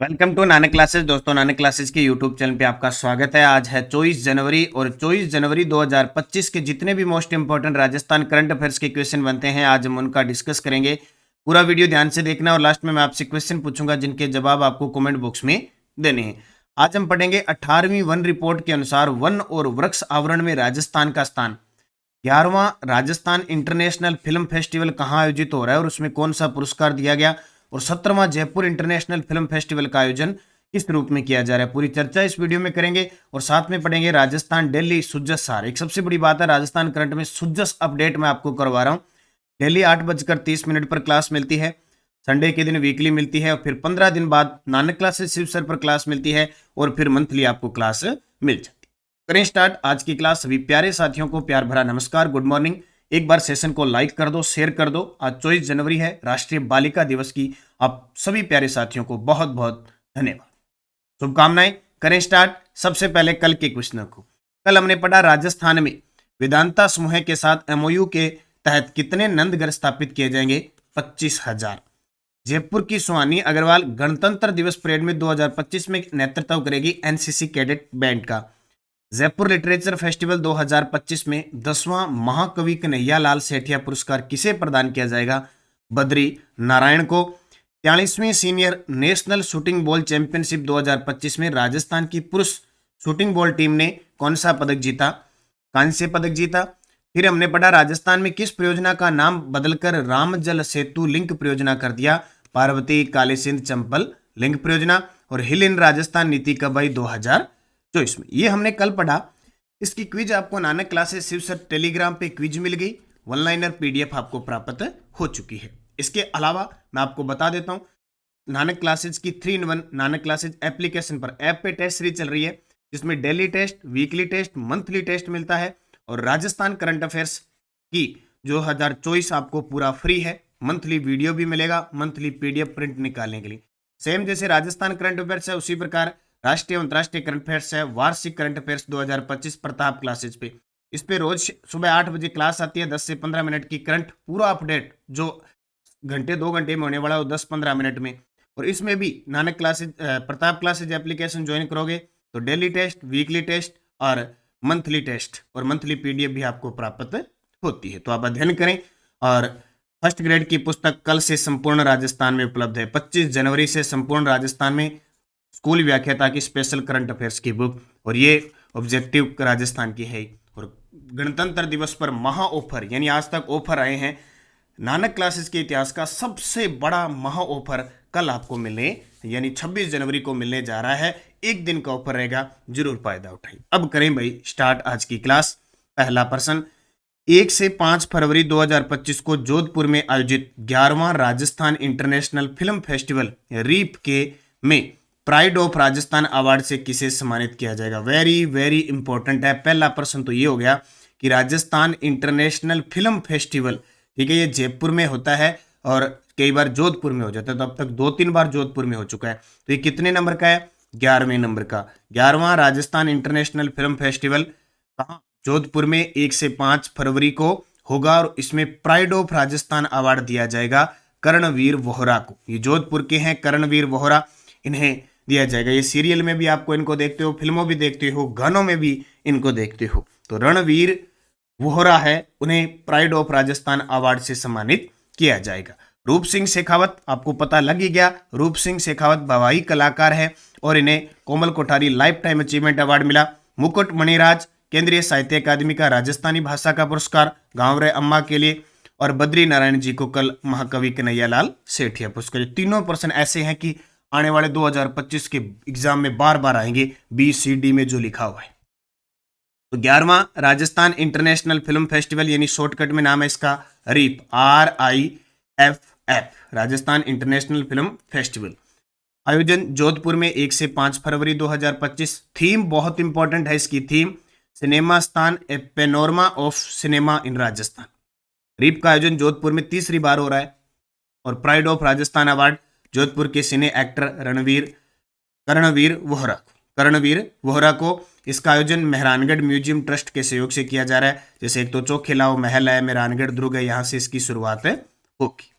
Welcome to Nanak Classes. दोस्तों, Nanak Classes के YouTube channel पे आपका स्वागत है। आज है 24 जनवरी और 24 जनवरी 2025 के जितने भी most important Rajasthan current affairs के क्वेश्चन बनते हैं आज हम उनका डिस्कस करेंगे। पूरा वीडियो ध्यान से देखना और लास्ट में मैं आपसे क्वेश्चन पूछूंगा जिनके जवाब आपको कमेंट बॉक्स में देने हैं। आज हम पढ़ेंगे 18वीं वन रिपोर्ट के अनुसार वन और वृक्ष आवरण में राजस्थान का स्थान। 11वां राजस्थान इंटरनेशनल फिल्म फेस्टिवल कहाँ आयोजित हो रहा है और उसमें कौन सा पुरस्कार दिया गया। और 17वां जयपुर इंटरनेशनल फिल्म फेस्टिवल का आयोजन किस रूप में किया जा रहा है, पूरी चर्चा इस वीडियो में करेंगे। और साथ में पढ़ेंगे राजस्थान दिल्ली सुजस सार। एक सबसे बड़ी बात है, राजस्थान करंट में सुजस अपडेट मैं आपको करवा रहा हूँ। डेली 8:30 पर क्लास मिलती है, संडे के दिन वीकली मिलती है और फिर 15 दिन बाद नानक क्लासेस शिव सर पर क्लास मिलती है और फिर मंथली आपको क्लास मिल जाती है। करें स्टार्ट आज की क्लास। सभी प्यारे साथियों को प्यार भरा नमस्कार, गुड मॉर्निंग। एक बार सेशन को लाइक कर दो, शेयर कर दो। आज 24 जनवरी है, राष्ट्रीय बालिका दिवस की आप सभी प्यारे साथियों को बहुत बहुत धन्यवाद, शुभकामनाएं। करें स्टार्ट। सबसे पहले कल के क्वेश्चन को। कल हमने पढ़ा राजस्थान में वेदांता समूह के साथ एमओयू के तहत कितने नंदघर स्थापित किए जाएंगे? 25,000। जयपुर की सुहानी अग्रवाल गणतंत्र दिवस परेड में 2025 में नेतृत्व करेगी एनसीसी कैडेट बैंड का। जयपुर लिटरेचर फेस्टिवल 2025 में 10वां महाकवि कन्हैया लाल सेठिया पुरस्कार किसे प्रदान किया जाएगा? बद्री नारायण को। 43वीं senior national shooting ball championship 2025 में राजस्थान की पुरुष शूटिंग बॉल टीम ने कौन सा पदक जीता? कांस्य पदक जीता। फिर हमने पढ़ा राजस्थान में किस परियोजना का नाम बदलकर राम जल सेतु लिंक परियोजना कर दिया? पार्वती काली सिंध चंपल लिंक परियोजना। और हिल इन राजस्थान नीति कब आई? 2024 में। ये हमने कल पढ़ा। इसकी क्विज आपको Nanak Classes Shiv sir Telegram पे क्विज मिल गई, वन लाइनर पीडीएफ आपको प्राप्त हो चुकी है। इसके अलावा मैं आपको बता देता हूं, नानक क्लासेस की 3-in-1 नानक क्लासेस एप्लीकेशन पर ऐप पे टेस्ट सीरीज चल रही है जिसमें daily test, weekly test, monthly test मिलता है। और राजस्थान करंट अफेयर्स की 2024 आपको पूरा फ्री है। मंथली वीडियो भी मिलेगा, मंथली पीडीएफ प्रिंट निकालने के लिए। सेम जैसे राजस्थान करंट अफेयर्स है उसी प्रकार राष्ट्रीय और अंतर्राष्ट्रीय करंट अफेयर्स है। वार्षिक करंट अफेयर्स 2025 प्रताप क्लासेज पे, इस पे रोज सुबह 8 बजे क्लास आती है। 10 से 15 मिनट की करंट पूरा अपडेट जो घंटे 2 घंटे में होने वाला है 10-15 मिनट में। और इसमें भी Nanak classes Pratap classes application join करोगे तो डेली टेस्ट, वीकली टेस्ट और मंथली टेस्ट और मंथली पीडीएफ भी आपको प्राप्त होती है। तो आप अध्ययन करें। और फर्स्ट ग्रेड की पुस्तक कल से संपूर्ण राजस्थान में उपलब्ध है। 25 जनवरी से संपूर्ण राजस्थान में स्कूल व्याख्याता की स्पेशल करंट अफेयर्स की बुक, और ये ऑब्जेक्टिव राजस्थान की है। और गणतंत्र दिवस पर महा ऑफर, यानी आज तक ऑफर आए हैं, नानक क्लासेस के इतिहास का सबसे बड़ा महा ऑफर कल आपको मिलने यानी 26 जनवरी को मिलने जा रहा है। एक दिन का ऑफर रहेगा, जरूर फायदा उठाइए। अब करें भाई स्टार्ट आज की क्लास। पहला प्रश्न, 1 से 5 फरवरी 2025 को जोधपुर में आयोजित 11वां राजस्थान इंटरनेशनल फिल्म फेस्टिवल रीप के में प्राइड ऑफ राजस्थान अवार्ड से किसे सम्मानित किया जाएगा? वेरी वेरी इंपॉर्टेंट है। पहला प्रश्न तो ये हो गया कि राजस्थान इंटरनेशनल फिल्म फेस्टिवल, ठीक है, ये जयपुर में होता है और कई बार जोधपुर में हो जाता है। तो अब तक 2-3 बार जोधपुर में हो चुका है। तो ये कितने नंबर का है? 11वें नंबर का। 11वां राजस्थान इंटरनेशनल फिल्म फेस्टिवल कहाँ? जोधपुर में 1 से 5 फरवरी को होगा और इसमें प्राइड ऑफ राजस्थान अवार्ड दिया जाएगा कर्णवीर वोहरा को। ये जोधपुर के हैं कर्णवीर वोहरा, इन्हें दिया जाएगा। ये सीरियल में भी आपको इनको देखते हो, फिल्मों भी देखते हो, गानों में भी इनको देखते हो। तो रणवीर वोहरा है, उन्हें प्राइड ऑफ राजस्थान अवार्ड से सम्मानित किया जाएगा। रूप सिंह शेखावत, आपको पता लग ही गया, रूप सिंह शेखावत भवाई कलाकार है और इन्हें Komal Kothari life time achievement award मिला। मुकुट मणिराज केंद्रीय साहित्य अकादमी का राजस्थानी भाषा का पुरस्कार गांव रे अम्मा के लिए। और बद्री नारायण जी को कल महाकवि कन्हैया लाल सेठिया पुरस्कार। ये तीनों प्रश्न ऐसे हैं कि आने वाले 2025 के एग्जाम में बार बार आएंगे, BCD में जो लिखा हुआ है। तो 11वां राजस्थान इंटरनेशनल फिल्म फेस्टिवल, यानी शॉर्टकट में नाम है इसका RIFF, RIFF, Rajasthan international film Festival. आयोजन जोधपुर में 1 से 5 फरवरी 2025। थीम बहुत इंपॉर्टेंट है इसकी theme, cinema Sthan a panorama of cinema in Rajasthan. रीप का आयोजन जोधपुर में तीसरी बार हो रहा है। और pride of Rajasthan award Jodhpur के सिने एक्टर कर्णवीर वोहरा को। इसका आयोजन मेहरानगढ़ म्यूजियम ट्रस्ट के सहयोग से किया जा रहा है। जैसे एक तो चौखेलाओ महल है, मेहरानगढ़ दुर्ग है, यहां से इसकी शुरुआत होगी।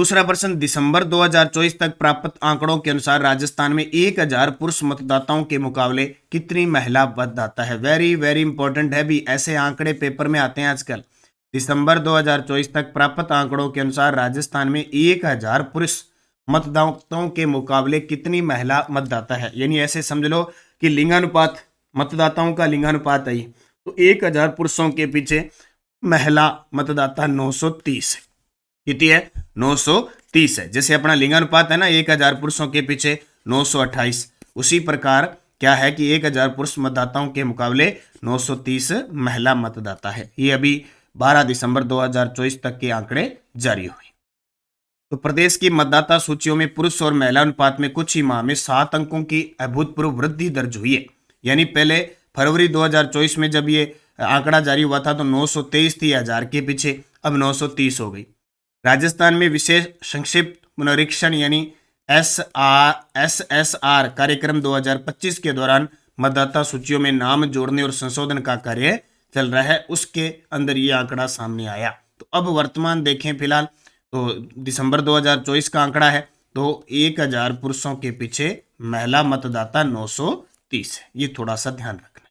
दूसरा प्रश्न, दिसंबर 2024 तक प्राप्त आंकड़ों के अनुसार राजस्थान में 1000 पुरुष मतदाताओं के मुकाबले कितनी महिला मतदाता है। वेरी वेरी इंपॉर्टेंट है भी, ऐसे आंकड़े पेपर में आते हैं आजकल। दिसंबर 2024 तक प्राप्त आंकड़ों के अनुसार राजस्थान में 1000 पुरुष मतदाताओं के मुकाबले कितनी महिला मतदाता है। यानी ऐसे समझ लो कि लिंगानुपात, मतदाताओं का लिंगानुपात है, तो 1000 पुरुषों के पीछे महिला मतदाता 930 है। कितनी है? 930 है। जैसे अपना लिंगानुपात है ना 1000 पुरुषों के पीछे 928, उसी प्रकार क्या है कि 1000 पुरुष मतदाताओं के मुकाबले 930 महिला मतदाता है। ये अभी 12 दिसंबर 2024 तक के आंकड़े जारी हुए। तो प्रदेश की मतदाता सूचियों में पुरुष और महिला अनुपात में कुछ ही माह में 7 अंकों की अभूतपूर्व वृद्धि दर्ज हुई है। यानी पहले फरवरी 2024 में जब ये आंकड़ा जारी हुआ था तो 923 थी 1000 के पीछे, अब 930 हो गई। राजस्थान में विशेष संक्षिप्त पुनरीक्षण यानी SSR कार्यक्रम 2025 के दौरान मतदाता सूचियों में नाम जोड़ने और संशोधन का कार्य चल रहा है, उसके अंदर ये आंकड़ा सामने आया। तो अब वर्तमान देखें फिलहाल तो दिसंबर 2024 का आंकड़ा है, तो 1000 पुरुषों के पीछे महिला मतदाता 930 है। ये थोड़ा सा ध्यान रखना।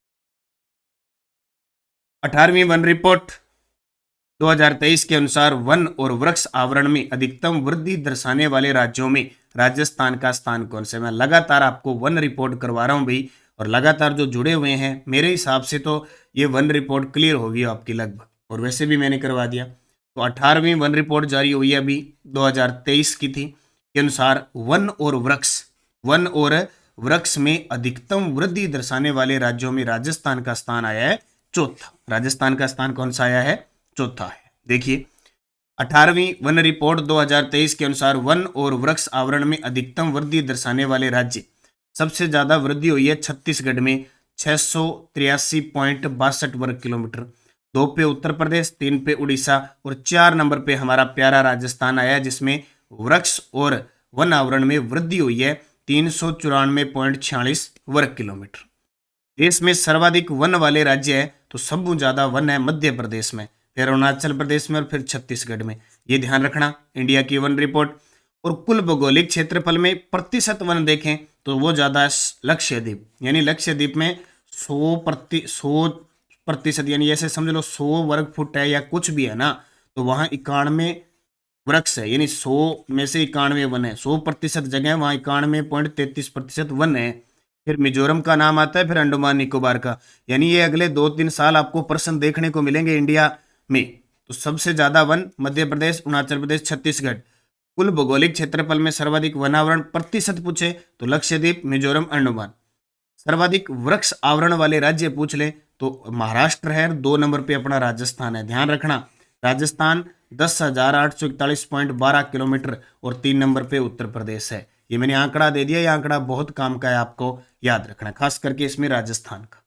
18वीं वन रिपोर्ट 2023 के अनुसार वन और वृक्ष आवरण में अधिकतम वृद्धि दर्शाने वाले राज्यों में राजस्थान का स्थान कौन से। मैं लगातार आपको वन रिपोर्ट करवा रहा हूं भाई, और लगातार जो जुड़े हुए हैं मेरे हिसाब से तो ये वन रिपोर्ट क्लियर होगी आपकी लगभग, और वैसे भी मैंने करवा दिया। तो 18वीं वन रिपोर्ट जारी हुई है अभी 2023 की थी, के अनुसार वन और वृक्ष में अधिकतम वृद्धि दर्शाने वाले राज्यों में राजस्थान का स्थान आया है चौथा। राजस्थान का स्थान कौन सा आया है? चौथा है। देखिए 18वीं वन रिपोर्ट 2023 के अनुसार वन और वृक्ष आवरण में अधिकतम वृद्धि दर्शाने वाले राज्य, सबसे ज्यादा वृद्धि हुई है छत्तीसगढ़ में 683.62 वर्ग किलोमीटर, 2 पे उत्तर प्रदेश, 3 पे उड़ीसा और 4 नंबर पे हमारा प्यारा राजस्थान आया जिसमें वृक्ष और वन आवरण में वृद्धि हुई है 394.46 वर्ग किलोमीटर। देश में सर्वाधिक वन वाले राज्य है तो सबसे ज्यादा वन है मध्य प्रदेश में, फिर अरुणाचल प्रदेश में और फिर छत्तीसगढ़ में। ये ध्यान रखना इंडिया की वन रिपोर्ट। और कुल भौगोलिक क्षेत्रफल में प्रतिशत वन देखें तो वो ज्यादा लक्षद्वीप, यानी लक्षद्वीप में 100% यानी ऐसे समझ लो 100 वर्ग फुट है या कुछ भी है ना, तो वहां 91 वृक्ष है, यानी 100 में से 91 वन है। 100% जगह वहां 91.33% वन है। फिर मिजोरम का नाम आता है, फिर अंडमान निकोबार का। यानी ये अगले 2-3 साल आपको प्रश्न देखने को मिलेंगे इंडिया में। तो सबसे ज्यादा वन मध्य प्रदेश, अरुणाचल प्रदेश, छत्तीसगढ़। कुल भौगोलिक क्षेत्रफल में सर्वाधिक वनावरण प्रतिशत पूछे तो लक्षद्वीप, मिजोरम, अंडमान। सर्वाधिक वृक्ष आवरण वाले राज्य पूछ ले तो महाराष्ट्र है, 2 नंबर पे अपना राजस्थान है। ध्यान रखना राजस्थान 10,841.12 किलोमीटर और 3 नंबर पे उत्तर प्रदेश है। ये मैंने आंकड़ा दे दिया, ये आंकड़ा बहुत काम का है, आपको याद रखना, खास करके इसमें राजस्थान का।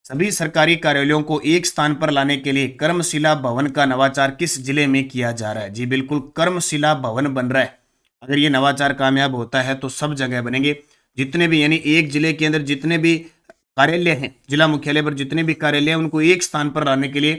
सभी सरकारी कार्यालयों को एक स्थान पर लाने के लिए कर्मशिला भवन का नवाचार किस जिले में किया जा रहा है? जी बिल्कुल, कर्मशिला भवन बन रहा है। अगर ये नवाचार कामयाब होता है तो सब जगह बनेंगे, जितने भी, यानी एक जिले के अंदर जितने भी कार्यालय हैं, जिला मुख्यालय पर जितने भी कार्यालय हैं उनको एक स्थान पर लाने के लिए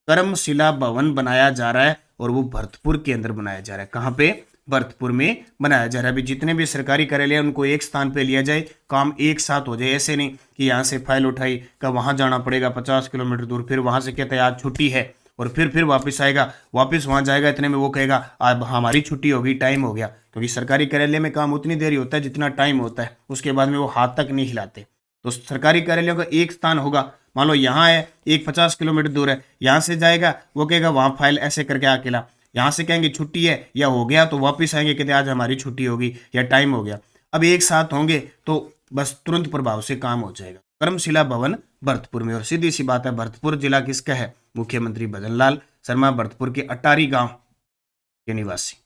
कर्मशिला भवन बनाया जा रहा है, और वो भरतपुर के अंदर बनाया जा रहा है। कहाँ पे? भरतपुर में बनाया जा रहा है। अभी जितने भी सरकारी कार्यालय उनको एक स्थान पे लिया जाए, काम एक साथ हो जाए। ऐसे नहीं कि यहाँ से फाइल उठाई का वहां जाना पड़ेगा 50 किलोमीटर दूर, फिर वहां से कहता है आज छुट्टी है, और फिर वापस आएगा, वापस वहां जाएगा, इतने में वो कहेगा अब हमारी छुट्टी होगी, टाइम हो गया। क्योंकि सरकारी कार्यालय में काम उतनी देर ही होता है जितना टाइम होता है, उसके बाद में वो हाथ तक नहीं हिलाते। तो सरकारी कार्यालयों का एक स्थान होगा, मान लो यहाँ है, एक 50 किलोमीटर दूर है, यहाँ से जाएगा, वो कहेगा वहां फाइल ऐसे करके अकेला, यहाँ से कहेंगे छुट्टी है या हो गया, तो वापस आएंगे कहते आज हमारी छुट्टी होगी या टाइम हो गया। अब एक साथ होंगे तो बस तुरंत प्रभाव से काम हो जाएगा। कर्मशिला भवन भरतपुर में, और सीधी सी बात है भरतपुर जिला किसका है? मुख्यमंत्री भजनलाल शर्मा, भरतपुर के अटारी गांव के निवासी।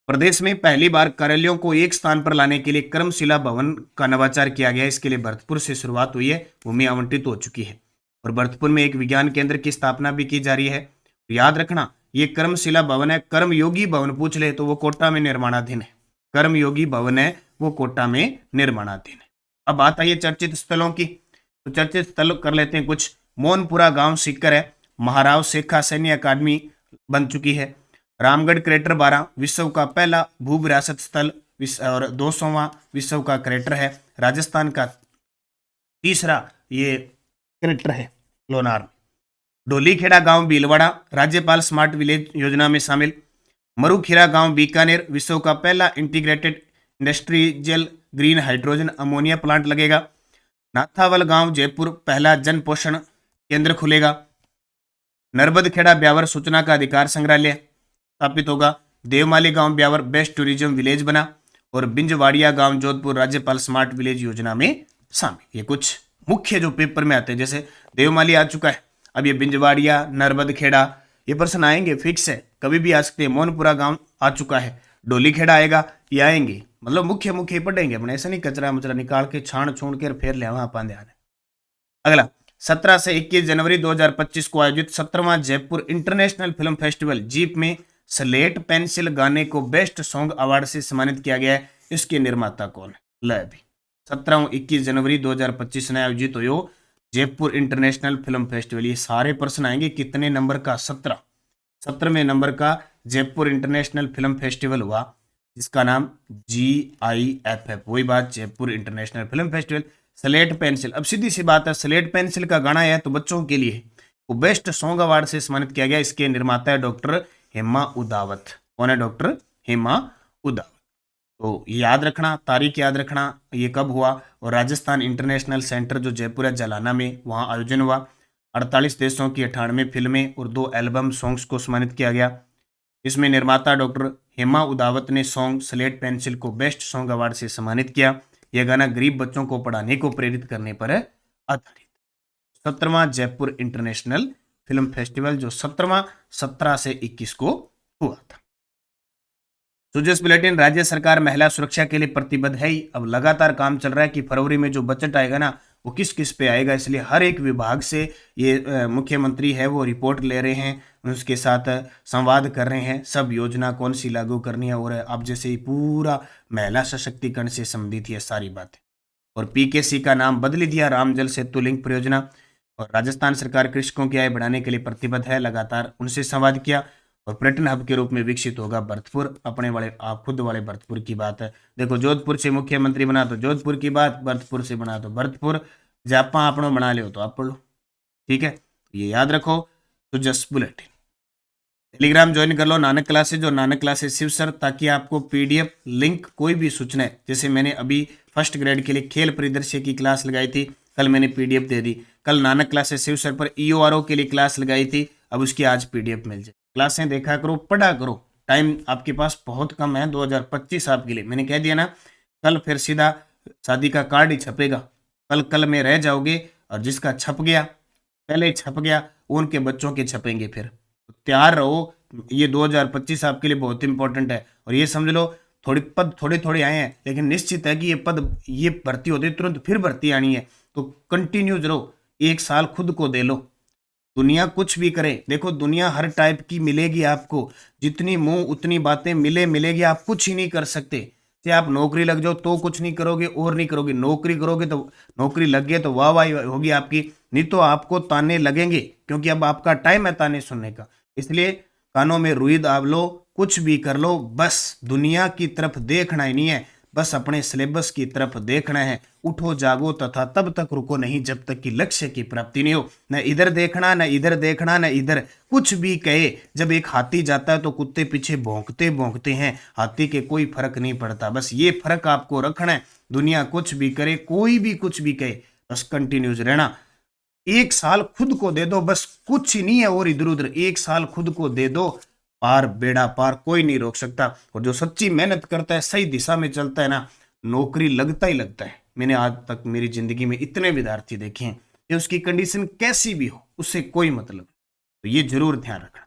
प्रदेश में पहली बार कार्यालयों को एक स्थान पर लाने के लिए कर्मशिला भवन का नवाचार किया गया। इसके लिए भरतपुर से शुरुआत हुई है, भूमि आवंटित हो चुकी है, और भरतपुर में एक विज्ञान केंद्र की स्थापना भी की जा रही है। तो याद रखना ये कर्मशिला भवन है। कर्मयोगी भवन पूछ ले तो वो कोटा में निर्माणाधीन है। कर्मयोगी भवन है वो कोटा में निर्माणाधीन है। अब बात आई है चर्चित स्थलों की, तो चर्चित स्थल कर लेते हैं कुछ। मोहनपुरा गांव सीकर है, महाराव शेखा सैन्य अकादमी बन चुकी है, रामगढ़ क्रेटर 12 विश्व का पहला भू विरासत स्थल और 200वां विश्व का क्रेटर है। राजस्थान का तीसरा ये क्रेटर है लोनार। डोलीखेड़ा गांव भीलवाड़ा राज्यपाल स्मार्ट विलेज योजना में शामिल। मरुखीरा गांव बीकानेर विश्व का पहला integrated industrial green hydrogen ammonia plant लगेगा। नाथावल गांव जयपुर पहला जन पोषण केंद्र खुलेगा। नर्बदखेड़ा ब्यावर सूचना का अधिकार संग्रहालय स्थापित होगा। देवमाली गांव ब्यावर बेस्ट टूरिज्म विलेज बना। और बिंजवाड़िया गांव जोधपुर राज्यपाल स्मार्ट विलेज योजना में शामिल। ये कुछ मुख्य जो पेपर में आते हैं, जैसे देवमाली आ चुका है, अब ये बिंजवाड़िया नर्बदखेड़ा ये प्रश्न आएंगे, फिक्स है, कभी भी आ सकते हैं। मोहनपुरा गांव आ चुका है, डोलीखेड़ा आएगा, ये आएंगे, मतलब मुख्य मुख्य पढ़ेंगे अपने, ऐसा नहीं कचरा मचरा निकाल के छाण छोड़ के फिर ले वहां पान ध्यान है। अगला 17 से 21 जनवरी 2025 को आयोजित 17वां जयपुर इंटरनेशनल फिल्म फेस्टिवल जीप में स्लेट पेंसिल गाने को बेस्ट सॉन्ग अवार्ड से सम्मानित किया गया है। इसके निर्माता कौन है? ले भी 17-21 जनवरी 2025 में आयोजित हो जयपुर इंटरनेशनल फिल्म फेस्टिवल। ये सारे प्रश्न आएंगे कितने नंबर का? 17वें नंबर का जयपुर इंटरनेशनल फिल्म फेस्टिवल हुआ, जिसका नाम GIFF। वही बात, Jaipur international film festival. Slate pencil, अब सीधी सी बात है, स्लेट पेंसिल का गाना है तो बच्चों के लिए वो बेस्ट सॉन्ग अवार्ड से सम्मानित किया गया। इसके निर्माता है डॉक्टर हेमा उदावत। कौन है? डॉक्टर हेमा उदावत। तो याद रखना, तारीख याद रखना, ये कब हुआ। और राजस्थान इंटरनेशनल सेंटर जो जयपुर है जलाना में, वहाँ आयोजन हुआ। 48 देशों की 98 फिल्में और 2 एल्बम सॉन्ग्स को सम्मानित किया गया। इसमें निर्माता डॉक्टर हेमा उदावत ने सॉन्ग स्लेट पेंसिल को बेस्ट सॉन्ग अवार्ड से सम्मानित किया। यह गाना गरीब बच्चों को पढ़ाने को प्रेरित करने पर आधारित। 17वां जयपुर इंटरनेशनल फिल्म फेस्टिवल जो 17 से 21 को हुआ था। सुजस बुलेटिन, राज्य सरकार महिला सुरक्षा के लिए प्रतिबद्ध है। अब लगातार काम चल रहा है कि फरवरी में जो बजट आएगा ना, वो किस किस पे आएगा, इसलिए हर एक विभाग से ये मुख्यमंत्री है वो रिपोर्ट ले रहे हैं, उसके साथ संवाद कर रहे हैं, सब योजना कौन सी लागू करनी है। और अब जैसे ही पूरा महिला सशक्तिकरण से संबंधित ये सारी बातें। और PKC का नाम बदल दिया, राम जल सेतु लिंक परियोजना। और राजस्थान सरकार कृषकों की आय बढ़ाने के लिए प्रतिबद्ध है, लगातार उनसे संवाद किया। और पर्यटन हब के रूप में विकसित होगा भरतपुर, अपने वाले आप खुद वाले भरतपुर की बात है। देखो, जोधपुर से मुख्यमंत्री बना तो जोधपुर की बात, भरतपुर से बना तो भरतपुर, जापा अपनों बना ले तो आप पढ़ लो, ठीक है। ये याद रखो। तो जस्ट बुलेटिन टेलीग्राम ज्वाइन कर लो, नानक क्लासेज और नानक क्लासेज शिव सर, ताकि आपको PDF लिंक कोई भी सूचना है, जैसे मैंने अभी फर्स्ट ग्रेड के लिए खेल परिदृश्य की क्लास लगाई थी, कल मैंने PDF दे दी। कल नानक क्लासेज शिव सर पर EORO के लिए क्लास लगाई थी, अब उसकी आज PDF मिल जाए। क्लासें देखा करो, पढ़ा करो, टाइम आपके पास बहुत कम है। 2025 आपके लिए मैंने कह दिया ना, कल फिर सीधा शादी का कार्ड ही छपेगा, कल में रह जाओगे। और जिसका छप गया, पहले छप गया, उनके बच्चों के छपेंगे। फिर तो तैयार रहो, ये 2025 आपके लिए बहुत इंपॉर्टेंट है। और ये समझ लो, पद थोड़े आए हैं, लेकिन निश्चित है कि ये भर्ती होती तुरंत फिर भर्ती आनी है। तो कंटिन्यूज रहो, 1 साल खुद को दे लो। दुनिया कुछ भी करे, देखो दुनिया हर टाइप की मिलेगी आपको, जितनी मुंह उतनी बातें मिलेगी, आप कुछ ही नहीं कर सकते। चाहे आप नौकरी लग जाओ तो कुछ नहीं करोगे और नहीं करोगे, नौकरी करोगे तो नौकरी लग गई तो वाह वाह होगी आपकी, नहीं तो आपको ताने लगेंगे, क्योंकि अब आपका टाइम है ताने सुनने का। इसलिए कानों में रुई दाब लो, कुछ भी कर लो, बस दुनिया की तरफ देखना ही नहीं है, बस अपने सिलेबस की तरफ देखना है। उठो जागो तथा तब तक रुको नहीं जब तक कि लक्ष्य की प्राप्ति नहीं हो। न इधर देखना, न इधर देखना, न इधर, कुछ भी कहे। जब एक हाथी जाता है तो कुत्ते पीछे भौंकते हैं, हाथी के कोई फर्क नहीं पड़ता। बस ये फर्क आपको रखना है। दुनिया कुछ भी करे, कोई भी कुछ भी कहे, बस कंटिन्यूज रहना। 1 साल खुद को दे दो, बस कुछ ही नहीं है और इधर उधर, 1 साल खुद को दे दो, पार बेड़ा पार, कोई नहीं रोक सकता। और जो सच्ची मेहनत करता है, सही दिशा में चलता है ना, नौकरी लगता ही लगता है। मैंने आज तक मेरी जिंदगी में इतने विद्यार्थी देखे हैं कि उसकी कंडीशन कैसी भी हो, उससे कोई मतलब, तो ये जरूर ध्यान रखना।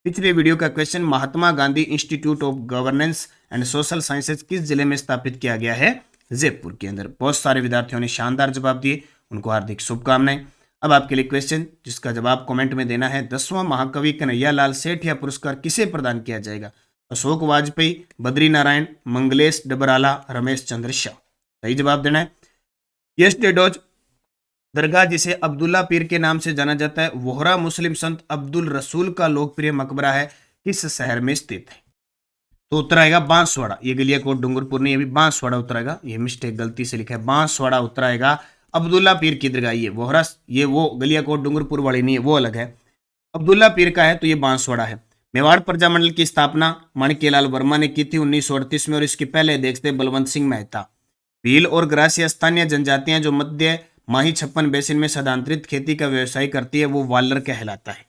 पिछले वीडियो का question, Mahatma Gandhi institute of governance and social sciences किस जिले में स्थापित किया गया है? जयपुर के अंदर। बहुत सारे विद्यार्थियों ने शानदार जवाब दिए, उनको हार्दिक शुभकामनाएं। अब आपके लिए क्वेश्चन जिसका जवाब कमेंट में देना है, 10वां महाकवि कन्हैयालाल सेठिया पुरस्कार किसे प्रदान किया जाएगा? अशोक वाजपेयी, बद्री नारायण, मंगलेश डबराला, रमेश चंद्र शाह। सही जवाब देना है। यस्टेडोज दरगाह, जिसे अब्दुल्ला पीर के नाम से जाना जाता है, वोहरा मुस्लिम संत अब्दुल रसूल का लोकप्रिय मकबरा है, किस शहर में स्थित है? तो उत्तर आएगा बांसवाड़ा। ये गलियाकोट डूंगरपुर नहीं, ये भी बांसवाड़ा उत्तर आएगा। ये मिस्टेक गलती से लिखा है, बांसवाड़ा उत्तर आएगा। अब्दुल्ला पीर की दरगाह, ये बोहरा, ये वो गलियाकोट डूंगरपुर वाली नहीं है, वो अलग है। अब्दुल्ला पीर का है तो ये बांसवाड़ा है। मेवाड़ प्रजामंडल की स्थापना माणिक्यलाल वर्मा ने की थी 1938 में, और इसके पहले देखते बलवंत सिंह मेहता। भील और ग्रासीय स्थानीय जनजातियां जो मध्य माही छप्पन बेसिन में सदांतरित खेती का व्यवसाय करती है वो वालर कहलाता है।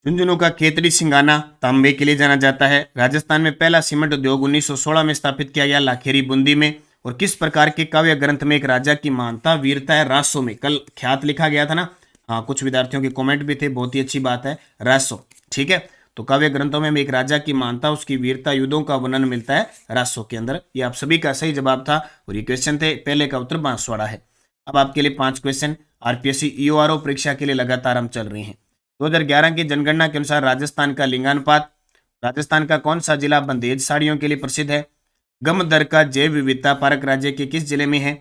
झुंझुनू का खेतड़ी सिंगाना तांबे के लिए जाना जाता है। राजस्थान में पहला सीमेंट उद्योग 1916 में स्थापित किया गया लाखेरी बूंदी में। और किस प्रकार के काव्य ग्रंथ में एक राजा की महानता वीरता है? रासो में। कल ख्यात लिखा गया था ना, हाँ, कुछ विद्यार्थियों के कमेंट भी थे, बहुत ही अच्छी बात है, रासो। ठीक है, तो काव्य ग्रंथों में एक राजा की महानता, उसकी वीरता, युद्धों का वर्णन मिलता है रासो के अंदर। ये आप सभी का सही जवाब था और ये क्वेश्चन थे। पहले का उत्तर बांसवाड़ा है। अब आपके लिए 5 क्वेश्चन आरपीएससी ईओआरओ परीक्षा के लिए लगातार हम चल रही हैं। 2011 की जनगणना के अनुसार राजस्थान का लिंगानुपात, राजस्थान का कौन सा जिला बंदेज साड़ियों के लिए प्रसिद्ध है? गमदर का जैव विविधता पार्क राज्य के किस जिले में है?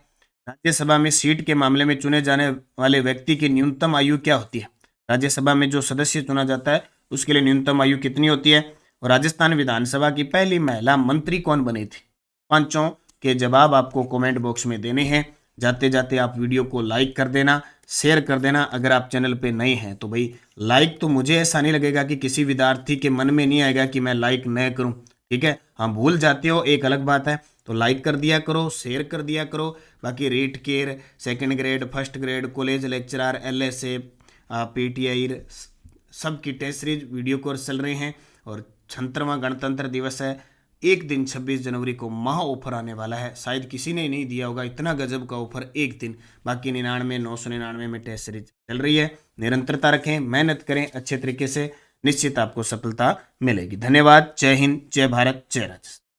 राज्यसभा में सीट के मामले में चुने जाने वाले व्यक्ति की न्यूनतम आयु क्या होती है? राज्यसभा में जो सदस्य चुना जाता है उसके लिए न्यूनतम आयु कितनी होती है? और राजस्थान विधानसभा की पहली महिला मंत्री कौन बनी थी? पांचों के जवाब आपको कमेंट बॉक्स में देने हैं। जाते जाते आप वीडियो को लाइक कर देना, शेयर कर देना। अगर आप चैनल पे नए हैं तो भाई लाइक तो मुझे ऐसा नहीं लगेगा कि किसी विद्यार्थी के मन में नहीं आएगा कि मैं लाइक न करूं। ठीक है, हाँ, भूल जाते हो एक अलग बात है, तो लाइक कर दिया करो, शेयर कर दिया करो। बाकी REET care, second grade, first grade, college lecturer, LSA, PTI, सबकी टेस्ट सीरीज वीडियो कोर्स चल रहे हैं। और 76वां गणतंत्र दिवस है, एक दिन 26 जनवरी को महा ऑफर आने वाला है। शायद किसी ने नहीं दिया होगा इतना गजब का ऑफर एक दिन। बाकी 99, 999 में टेस्ट सीरीज चल रही है। निरंतरता रखें, मेहनत करें अच्छे तरीके से, निश्चित आपको सफलता मिलेगी। धन्यवाद। जय हिंद, जय भारत, जय राजस्थान।